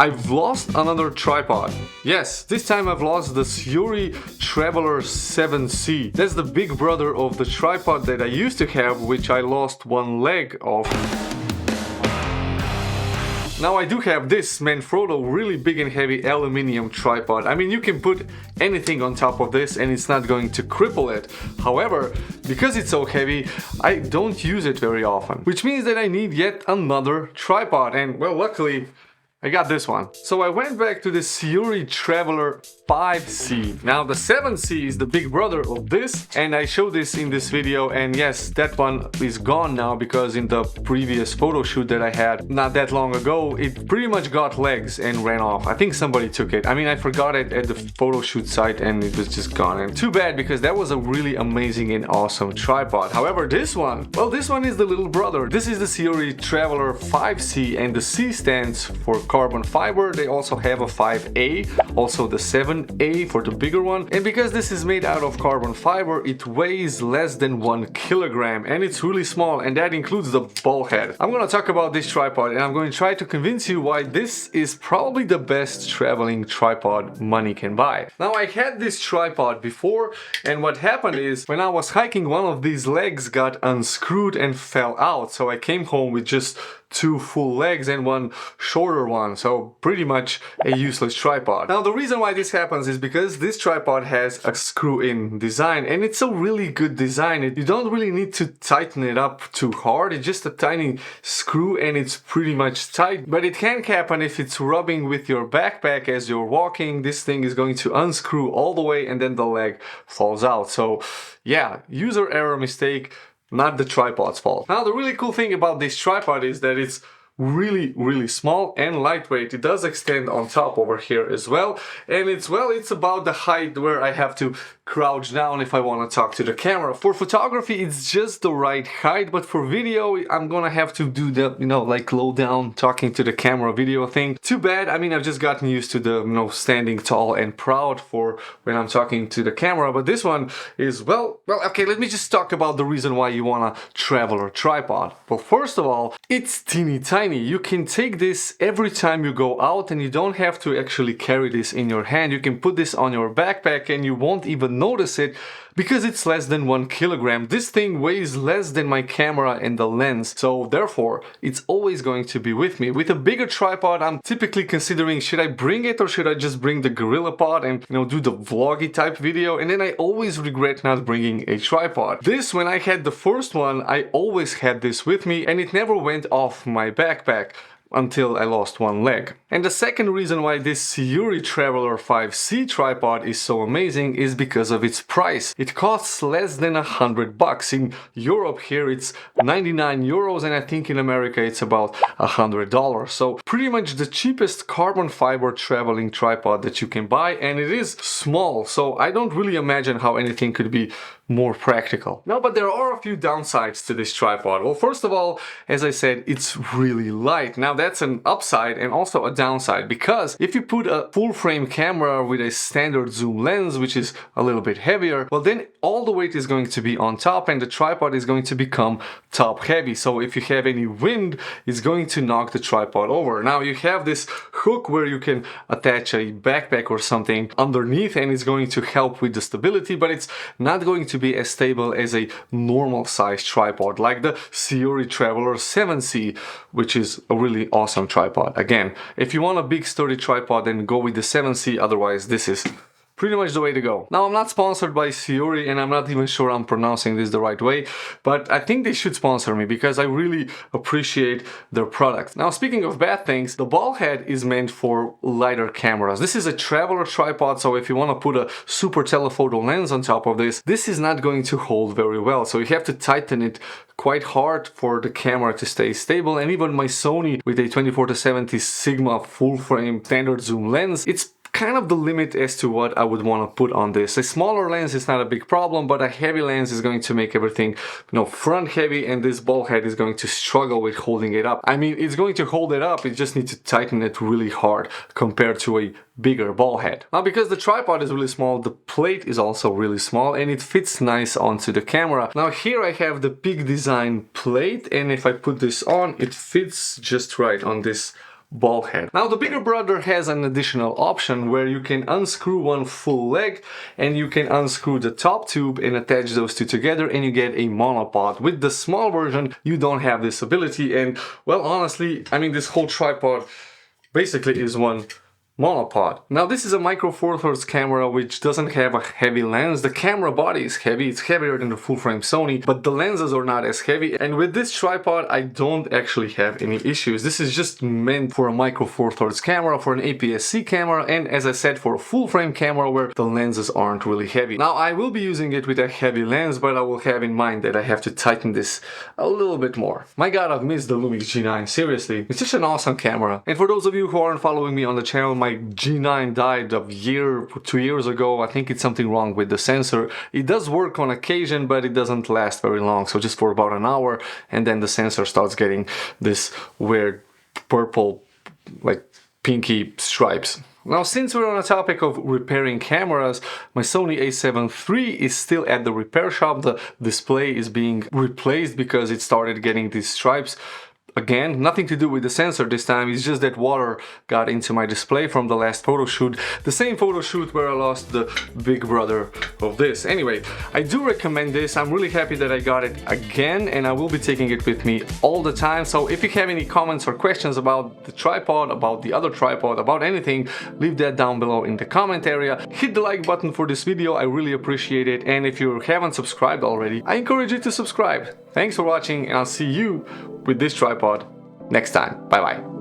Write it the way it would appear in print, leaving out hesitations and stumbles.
I've lost another tripod. Yes, this time I've lost the Sirui Traveler 7C. That's the big brother of the tripod that I used to have, which I lost one leg of. Now I do have this Manfrotto really big and heavy aluminium tripod. I mean, you can put anything on top of this and it's not going to cripple it. However, because it's so heavy, I don't use it very often, which means that I need yet another tripod. And well, luckily I got this one. So I went back to the Sirui Traveler 5C. Now the 7C is the big brother of this, and I showed this in this video, and yes, that one is gone now because in the previous photo shoot that I had not that long ago, it pretty much got legs and ran off. I think somebody took it. I mean, I forgot it at the photo shoot site and it was just gone. And too bad, because that was a really amazing and awesome tripod. However, this one, well, this one is the little brother. This is the Sirui Traveler 5C, and the C stands for carbon fiber. They also have a 5A, also the 7A for the bigger one. And because this is made out of carbon fiber, it weighs less than 1 kilogram, and it's really small, and that includes the ball head. I'm gonna talk about this tripod, and I'm going to try to convince you why this is probably the best traveling tripod money can buy. Now, I had this tripod before, and what happened is when I was hiking, one of these legs got unscrewed and fell out, so I came home with just 2 full legs and 1 shorter one, so pretty much a useless tripod. Now the reason why this happens is because this tripod has a screw-in design, and it's a really good design. You don't really need to tighten it up too hard, it's just a tiny screw and it's pretty much tight. But it can happen if it's rubbing with your backpack as you're walking. This thing is going to unscrew all the way and then the leg falls out. So yeah, user error mistake, not the tripod's fault. Now the really cool thing about this tripod is that it's really small and lightweight. It does extend on top over here as well, and it's about the height where I have to crouch down if I want to talk to the camera. For photography it's just the right height, but for video I'm gonna have to do the, you know, like low down talking to the camera video thing. Too bad. I mean, I've just gotten used to the, you know, standing tall and proud for when I'm talking to the camera, but this one is well okay, let me just talk about the reason why you want a Traveler tripod. Well, first of all, it's teeny tiny. You can take this every time you go out and you don't have to actually carry this in your hand. You can put this on your backpack and you won't even notice it because it's less than 1 kilogram. This thing weighs less than my camera and the lens, so therefore it's always going to be with me. With a bigger tripod, I'm typically considering, should I bring it or should I just bring the GorillaPod and, you know, do the vloggy type video? And then I always regret not bringing a tripod. This, when I had the first one, I always had this with me and it never went off my backpack until I lost 1 leg. And the second reason why this Sirui Traveler 5C tripod is so amazing is because of its price. It costs less than $100. In Europe here it's 99 euros, and I think in America it's about $100. So pretty much the cheapest carbon fiber traveling tripod that you can buy, and it is small, so I don't really imagine how anything could be more practical. No, but there are a few downsides to this tripod. Well, first of all, as I said, it's really light. Now that's an upside and also a downside, because if you put a full frame camera with a standard zoom lens, which is a little bit heavier, well then all the weight is going to be on top and the tripod is going to become top heavy. So if you have any wind, it's going to knock the tripod over. Now you have this hook where you can attach a backpack or something underneath and it's going to help with the stability, but it's not going to be as stable as a normal size tripod like the Sirui Traveler 7C, which is a really awesome tripod. Again, if you want a big sturdy tripod, then go with the 7C, otherwise this is pretty much the way to go. Now, I'm not sponsored by Sirui and I'm not even sure I'm pronouncing this the right way, but I think they should sponsor me because I really appreciate their product. Now, speaking of bad things, the ball head is meant for lighter cameras. This is a Traveler tripod, so if you want to put a super telephoto lens on top of this, this is not going to hold very well. So you have to tighten it quite hard for the camera to stay stable. And even my Sony with a 24-70 Sigma full frame standard zoom lens, it's kind of the limit as to what I would want to put on this. A smaller lens is not a big problem, but a heavy lens is going to make everything, you know, front heavy, and this ball head is going to struggle with holding it up. I mean, it's going to hold it up, it just needs to tighten it really hard compared to a bigger ball head. Now, because the tripod is really small, the plate is also really small and it fits nice onto the camera. Now here I have the Peak Design plate, and if I put this on, it fits just right on this ball head. Now the bigger brother has an additional option where you can unscrew one full leg and you can unscrew the top tube and attach those two together and you get a monopod. With the small version you don't have this ability, and well, honestly, I mean, this whole tripod basically is one monopod. Now this is a micro four thirds camera which doesn't have a heavy lens. The camera body is heavy, it's heavier than the full frame Sony, but the lenses are not as heavy, and with this tripod I don't actually have any issues. This is just meant for a micro four thirds camera, for an APS-C camera, and as I said, for a full frame camera where the lenses aren't really heavy. Now I will be using it with a heavy lens, but I will have in mind that I have to tighten this a little bit more. My god, I've missed the Lumix G9, seriously. It's just an awesome camera. And for those of you who aren't following me on the channel, my G9 died a year, 2 years ago. I think it's something wrong with the sensor. It does work on occasion, but it doesn't last very long, so just for about an hour, and then the sensor starts getting this weird purple, like pinky stripes. Now, since we're on the topic of repairing cameras, my Sony a7 III is still at the repair shop. The display is being replaced because it started getting these stripes. Again, nothing to do with the sensor this time, it's just that water got into my display from the last photo shoot. The same photo shoot where I lost the big brother of this. Anyway, I do recommend this. I'm really happy that I got it again, and I will be taking it with me all the time. So if you have any comments or questions about the tripod, about the other tripod, about anything, leave that down below in the comment area. Hit the like button for this video, I really appreciate it. And if you haven't subscribed already, I encourage you to subscribe. Thanks for watching, and I'll see you with this tripod next time. Bye bye.